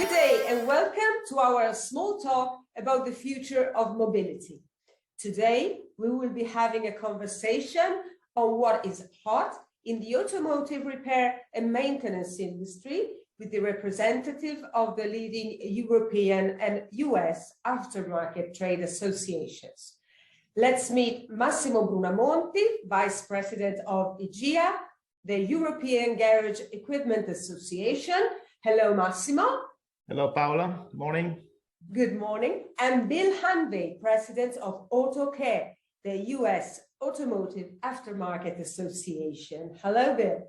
Good day and welcome to our small talk about the future of mobility. Today, we will be having a conversation on what is hot in the automotive repair and maintenance industry with the representative of the leading European and US aftermarket trade associations. Let's meet Massimo Brunamonti, Vice President of EGIA, the European Garage Equipment Association. Hello, Massimo. Hello, Paola. Morning. Good morning. And Bill Hanvey, President of AutoCare, the US Automotive Aftermarket Association. Hello, Bill.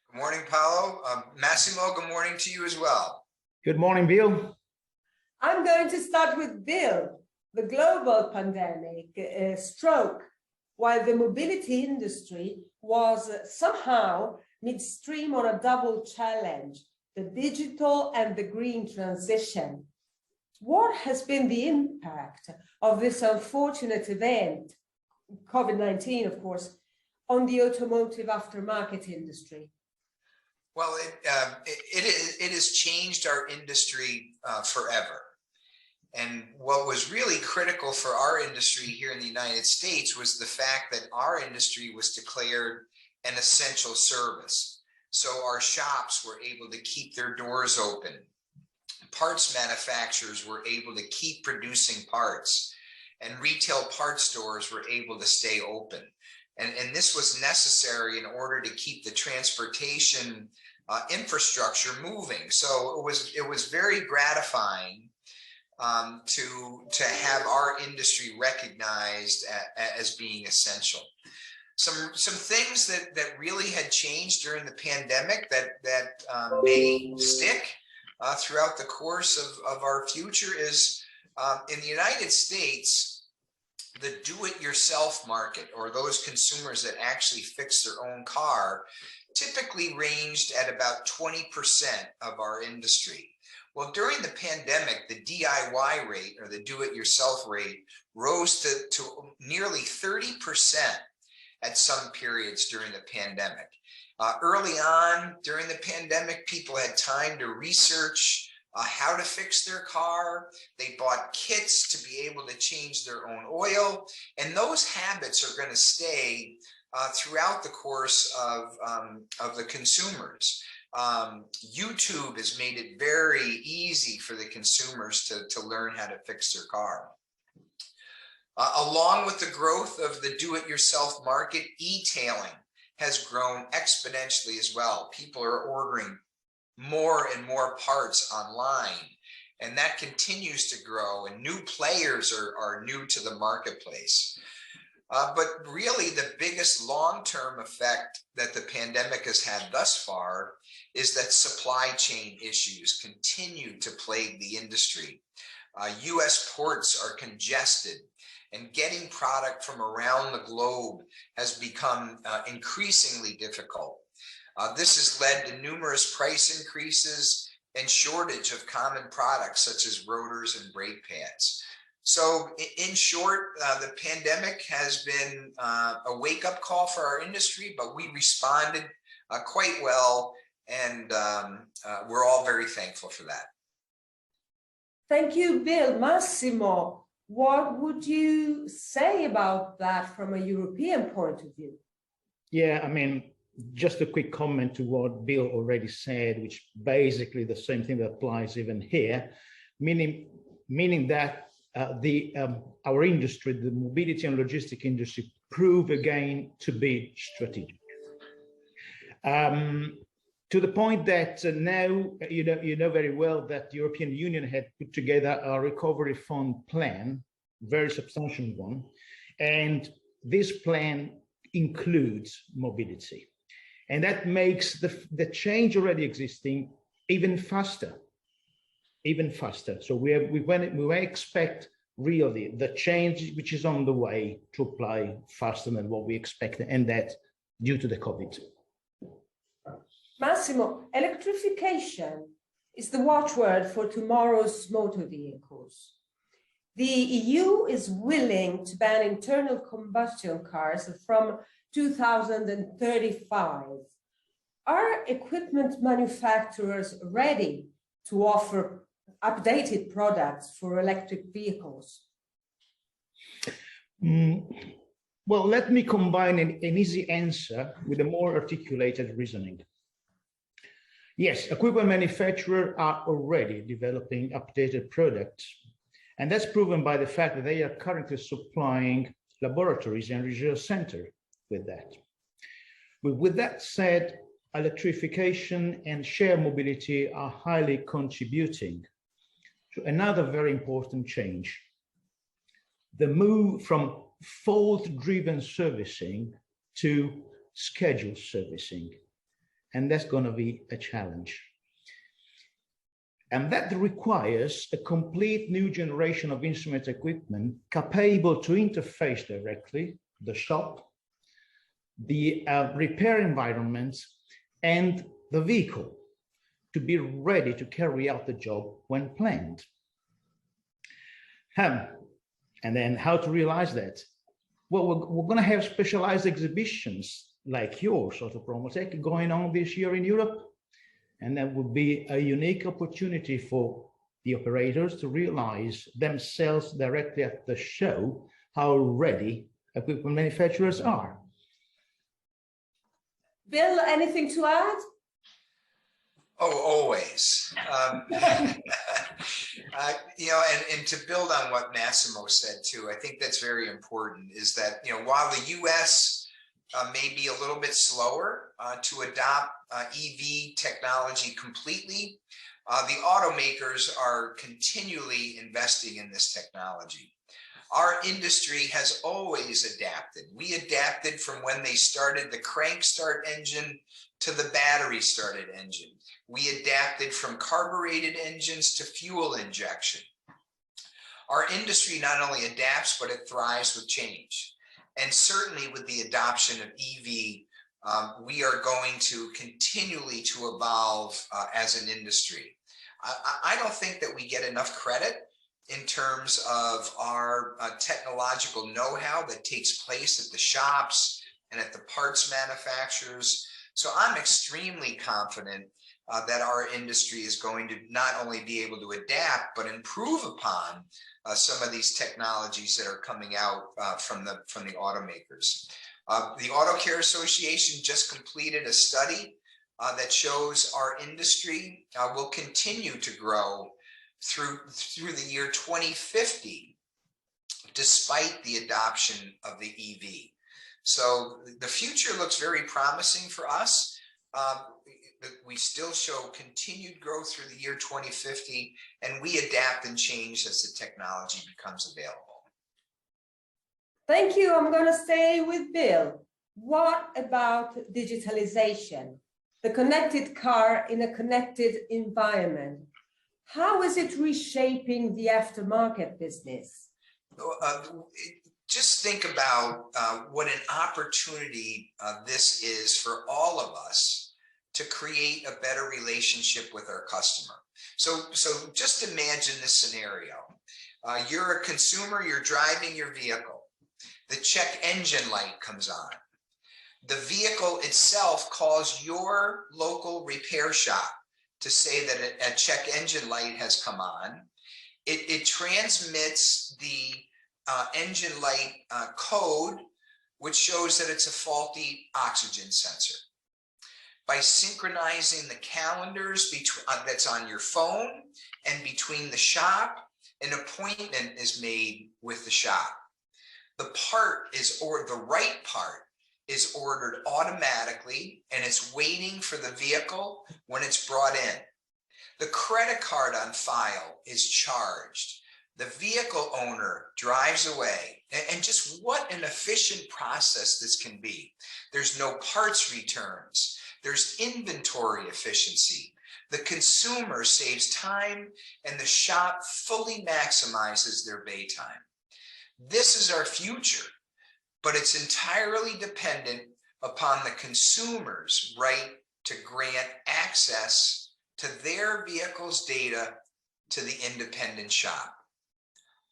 Good morning, Paolo. Massimo, good morning to you as well. Good morning, Bill. I'm going to start with Bill. The global pandemic struck while the mobility industry was somehow midstream on a double challenge, the digital and the green transition. What has been the impact of this unfortunate event, COVID-19, of course, on the automotive aftermarket industry? Well, it has changed our industry forever. And what was really critical for our industry here in the United States was the fact that our industry was declared an essential service. So our shops were able to keep their doors open. Parts manufacturers were able to keep producing parts, and retail parts stores were able to stay open. And this was necessary in order to keep the transportation infrastructure moving. So it was very gratifying to have our industry recognized as being essential. Some things that really had changed during the pandemic that may stick throughout the course of our future is in the United States, the do-it-yourself market, or those consumers that actually fix their own car, typically ranged at about 20% of our industry. Well, during the pandemic, the DIY rate, or the do-it-yourself rate, rose to nearly 30% at some periods during the pandemic. Early on during the pandemic, people had time to research how to fix their car. They bought kits to be able to change their own oil, and those habits are going to stay throughout the course of the consumers. YouTube has made it very easy for the consumers to learn how to fix their car. Along with the growth of the do-it-yourself market, e-tailing has grown exponentially as well. People are ordering more and more parts online, and that continues to grow, and new players are new to the marketplace. But really the biggest long-term effect that the pandemic has had thus far is that supply chain issues continue to plague the industry. US ports are congested, and getting product from around the globe has become increasingly difficult. This has led to numerous price increases and shortage of common products such as rotors and brake pads. So in short, the pandemic has been a wake-up call for our industry, but we responded quite well, and we're all very thankful for that. Thank you, Bill. Massimo, what would you say about that from a European point of view? Yeah, I mean, just a quick comment to what Bill already said, which basically the same thing that applies even here, meaning that our industry, the mobility and logistic industry, prove again to be strategic. To the point that now you know very well that the European Union had put together a recovery fund plan, very substantial one, and this plan includes mobility, and that makes the change already existing even faster. So we expect really the change which is on the way to apply faster than what we expected, and that due to the COVID. Massimo, electrification is the watchword for tomorrow's motor vehicles. The EU is willing to ban internal combustion cars from 2035. Are equipment manufacturers ready to offer updated products for electric vehicles? Well, let me combine an easy answer with a more articulated reasoning. Yes, equipment manufacturers are already developing updated products, and that's proven by the fact that they are currently supplying laboratories and research centers with that. With that said, electrification and shared mobility are highly contributing to another very important change: the move from fault-driven servicing to scheduled servicing. And that's going to be a challenge. And that requires a complete new generation of instrument equipment capable to interface directly the shop, the repair environment, and the vehicle to be ready to carry out the job when planned. And then how to realize that? Well, we're going to have specialized exhibitions like yours, Autopromotech, going on this year in Europe. And that would be a unique opportunity for the operators to realize themselves directly at the show how ready equipment manufacturers are. Bill, anything to add? Oh, always. And to build on what Massimo said too, I think that's very important, is that, while the US may be a little bit slower to adopt EV technology completely, the automakers are continually investing in this technology. Our industry has always adapted. We adapted from when they started the crank start engine to the battery started engine. We adapted from carbureted engines to fuel injection. Our industry not only adapts, but it thrives with change. And certainly with the adoption of EV, we are going to continually to evolve as an industry. I don't think that we get enough credit in terms of our technological know-how that takes place at the shops and at the parts manufacturers. So I'm extremely confident that our industry is going to not only be able to adapt, but improve upon some of these technologies that are coming out from the automakers. The Auto Care Association just completed a study that shows our industry will continue to grow through the year 2050, despite the adoption of the EV. So the future looks very promising for us. We still show continued growth through the year 2050, and we adapt and change as the technology becomes available. Thank you. I'm going to stay with Bill. What about digitalization? The connected car in a connected environment. How is it reshaping the aftermarket business? Just think about what an opportunity this is for all of us to create a better relationship with our customer. So just imagine this scenario. You're a consumer, you're driving your vehicle. The check engine light comes on. The vehicle itself calls your local repair shop to say that a check engine light has come on. It transmits the engine light code, which shows that it's a faulty oxygen sensor. By synchronizing the calendars that's on your phone and between the shop, an appointment is made with the shop. The right part is ordered automatically, and it's waiting for the vehicle when it's brought in. The credit card on file is charged. The vehicle owner drives away. And just what an efficient process this can be. There's no parts returns. There's inventory efficiency. The consumer saves time, and the shop fully maximizes their bay time. This is our future, but it's entirely dependent upon the consumer's right to grant access to their vehicle's data to the independent shop.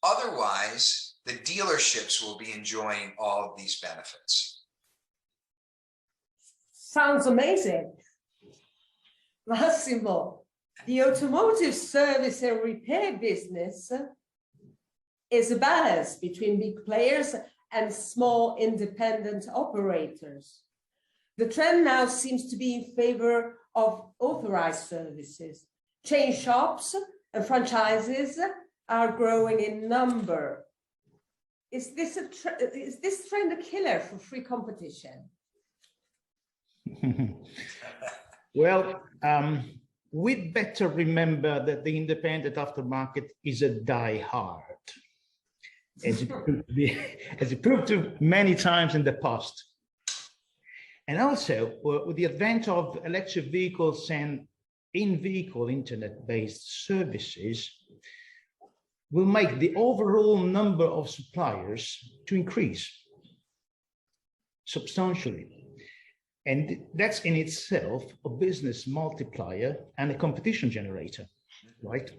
Otherwise, the dealerships will be enjoying all of these benefits. Sounds amazing. Massimo. The automotive service and repair business is a balance between big players and small independent operators. The trend now seems to be in favor of authorized services. Chain shops and franchises are growing in number. Is this trend a killer for free competition? Well, we'd better remember that the independent aftermarket is a die-hard, as it proved to many times in the past. And also, with the advent of electric vehicles and in-vehicle internet-based services, will make the overall number of suppliers to increase substantially. And that's in itself a business multiplier and a competition generator, right?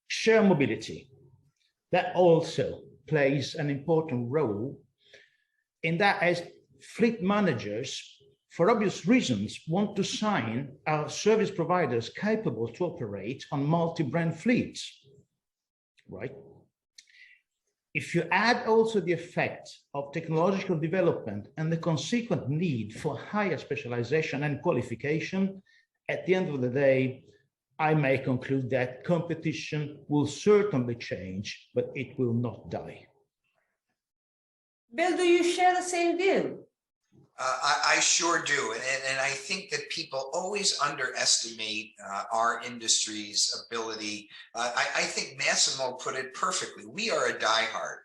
Share mobility, that also plays an important role in that, as fleet managers, for obvious reasons, want to sign our service providers capable to operate on multi-brand fleets, right? If you add also the effect of technological development and the consequent need for higher specialization and qualification, at the end of the day, I may conclude that competition will certainly change, but it will not die. Bill, do you share the same view? I sure do. And I think that people always underestimate our industry's ability. I think Massimo put it perfectly. We are a diehard.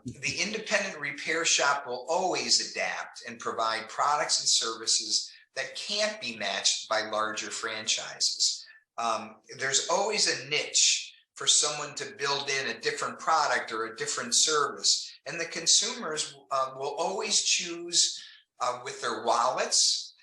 The independent repair shop will always adapt and provide products and services that can't be matched by larger franchises. There's always a niche for someone to build in a different product or a different service. And the consumers will always choose with their wallets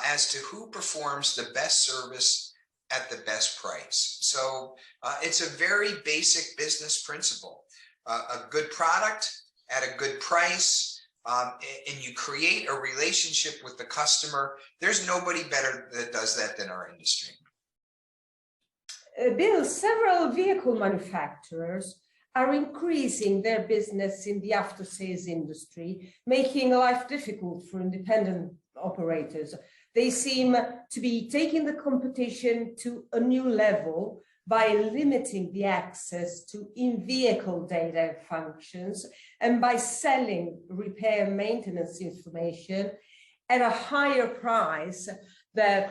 as to who performs the best service at the best price. So it's a very basic business principle. A good product at a good price, and you create a relationship with the customer. There's nobody better that does that than our industry. Bill, several vehicle manufacturers are increasing their business in the after-sales industry, making life difficult for independent operators. They seem to be taking the competition to a new level by limiting the access to in-vehicle data functions and by selling repair and maintenance information at a higher price than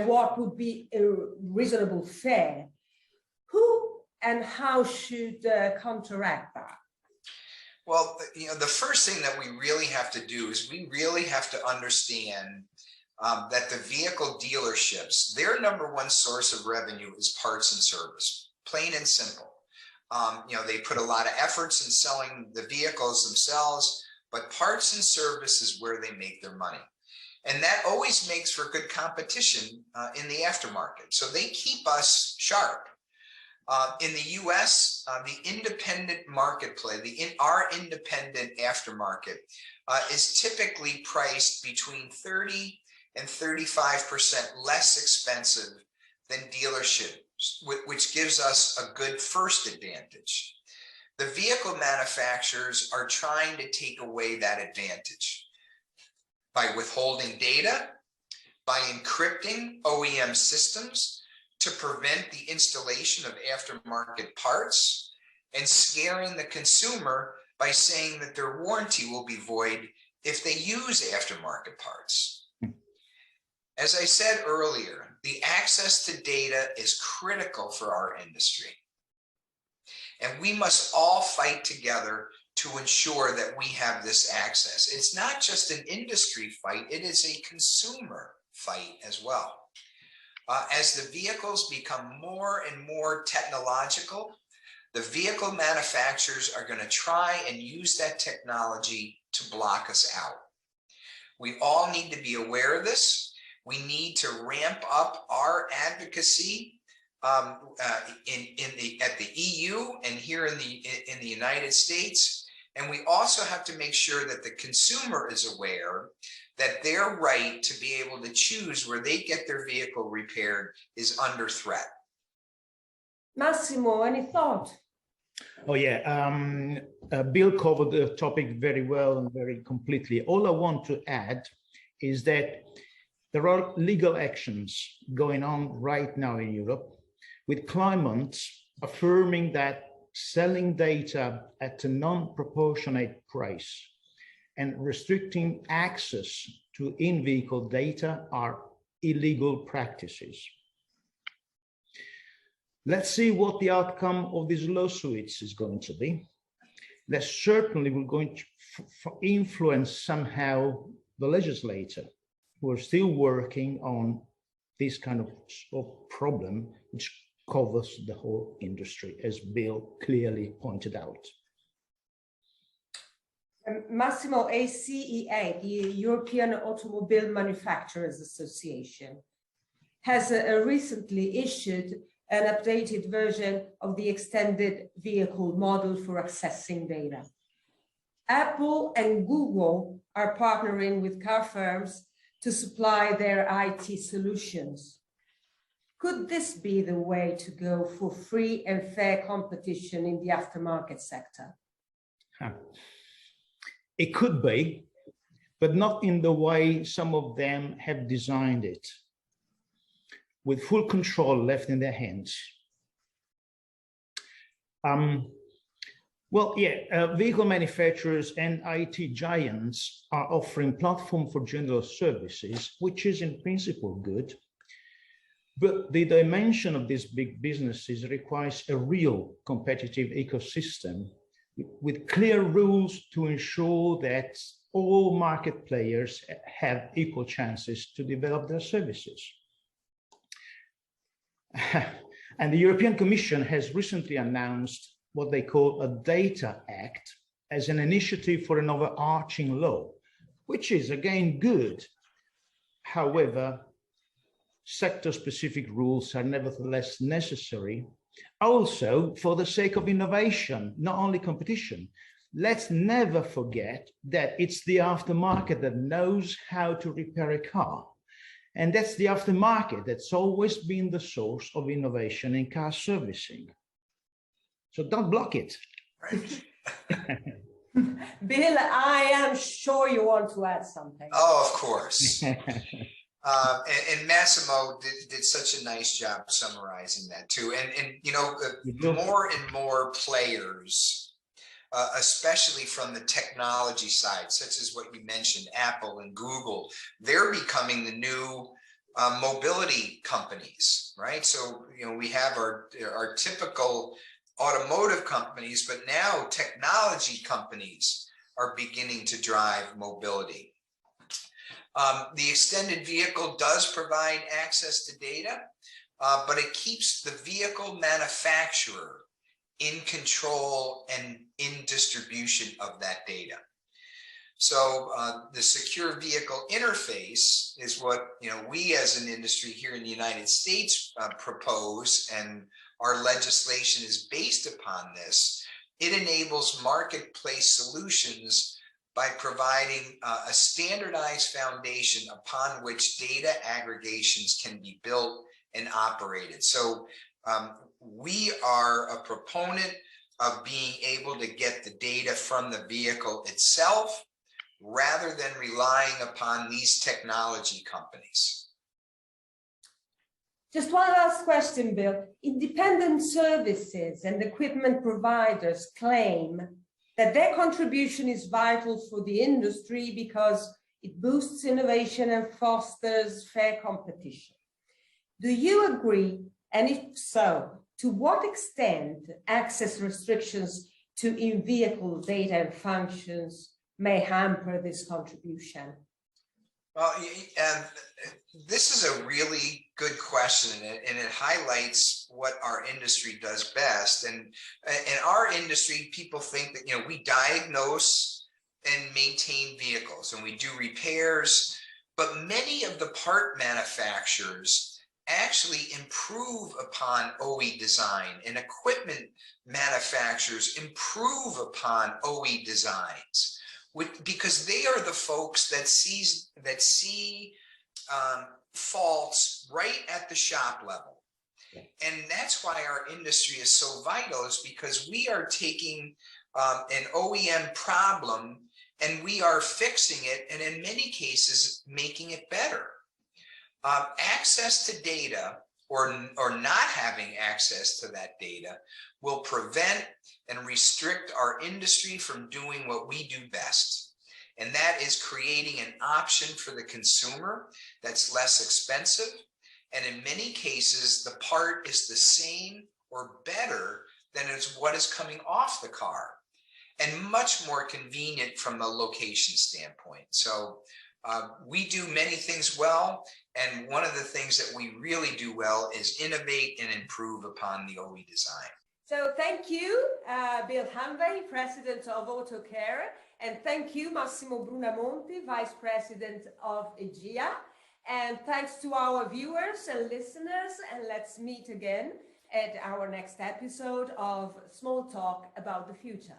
what would be a reasonable fare. Who and how should counteract that? Well, the first thing that we really have to do is we really have to understand that the vehicle dealerships, their number one source of revenue is parts and service, plain and simple. They put a lot of efforts in selling the vehicles themselves, but parts and service is where they make their money. And that always makes for good competition in the aftermarket. So they keep us sharp. In the US, the independent marketplace, our independent aftermarket is typically priced between 30 and 35% less expensive than dealerships, which gives us a good first advantage. The vehicle manufacturers are trying to take away that advantage by withholding data, by encrypting OEM systems to prevent the installation of aftermarket parts, and scaring the consumer by saying that their warranty will be void if they use aftermarket parts. As I said earlier, the access to data is critical for our industry. And we must all fight together to ensure that we have this access. It's not just an industry fight, it is a consumer fight as well. As the vehicles become more and more technological, the vehicle manufacturers are going to try and use that technology to block us out. We all need to be aware of this. We need to ramp up our advocacy at the EU and here in the United States. And we also have to make sure that the consumer is aware that their right to be able to choose where they get their vehicle repaired is under threat. Massimo, any thought? Oh yeah, Bill covered the topic very well and very completely. All I want to add is that there are legal actions going on right now in Europe with claimants affirming that selling data at a non-proportionate price and restricting access to in-vehicle data are illegal practices. Let's see what the outcome of these lawsuits is going to be. That certainly will going to influence somehow the legislator who are still working on this kind of problem, which covers the whole industry, as Bill clearly pointed out. Massimo, ACEA, the European Automobile Manufacturers Association, has recently issued an updated version of the extended vehicle model for accessing data. Apple and Google are partnering with car firms to supply their IT solutions. Could this be the way to go for free and fair competition in the aftermarket sector? It could be, but not in the way some of them have designed it, with full control left in their hands. Vehicle manufacturers and IT giants are offering platform for general services, which is in principle good. But the dimension of these big businesses requires a real competitive ecosystem with clear rules to ensure that all market players have equal chances to develop their services. And the European Commission has recently announced what they call a Data Act as an initiative for an overarching law, which is again good. However, sector-specific rules are nevertheless necessary, also for the sake of innovation, not only competition. Let's never forget that it's the aftermarket that knows how to repair a car. And that's the aftermarket that's always been the source of innovation in car servicing. So don't block it. Right. Bill, I am sure you want to add something. Oh, of course. And Massimo did such a nice job summarizing that too. And you know, more and more players, especially from the technology side, such as what you mentioned, Apple and Google, they're becoming the new mobility companies, right? So, you know, we have our typical automotive companies, but now technology companies are beginning to drive mobility. The extended vehicle does provide access to data, but it keeps the vehicle manufacturer in control and in distribution of that data. So the secure vehicle interface is what, you know, we as an industry here in the United States propose, and our legislation is based upon this. It enables marketplace solutions by providing a standardized foundation upon which data aggregations can be built and operated. So we are a proponent of being able to get the data from the vehicle itself rather than relying upon these technology companies. Just one last question, Bill. Independent services and equipment providers claim that their contribution is vital for the industry because it boosts innovation and fosters fair competition. Do you agree? And if so, to what extent access restrictions to in-vehicle data and functions may hamper this contribution? Well, this is a really good question, and it highlights what our industry does best. And in our industry, people think that, you know, we diagnose and maintain vehicles and we do repairs, but many of the part manufacturers actually improve upon OE design, and equipment manufacturers improve upon OE designs, because they are the folks that see faults right at the shop level. And that's why our industry is so vital, is because we are taking an OEM problem and we are fixing it, and in many cases making it better. Access to data, or not having access to that data, will prevent and restrict our industry from doing what we do best. And that is creating an option for the consumer that's less expensive. And in many cases, the part is the same or better than what is coming off the car, and much more convenient from a location standpoint. So we do many things well, and one of the things that we really do well is innovate and improve upon the OE design. So thank you, Bill Hanvey, President of AutoCare, and thank you, Massimo Brunamonti, Vice President of EGEA. And thanks to our viewers and listeners, and let's meet again at our next episode of Small Talk About the Future.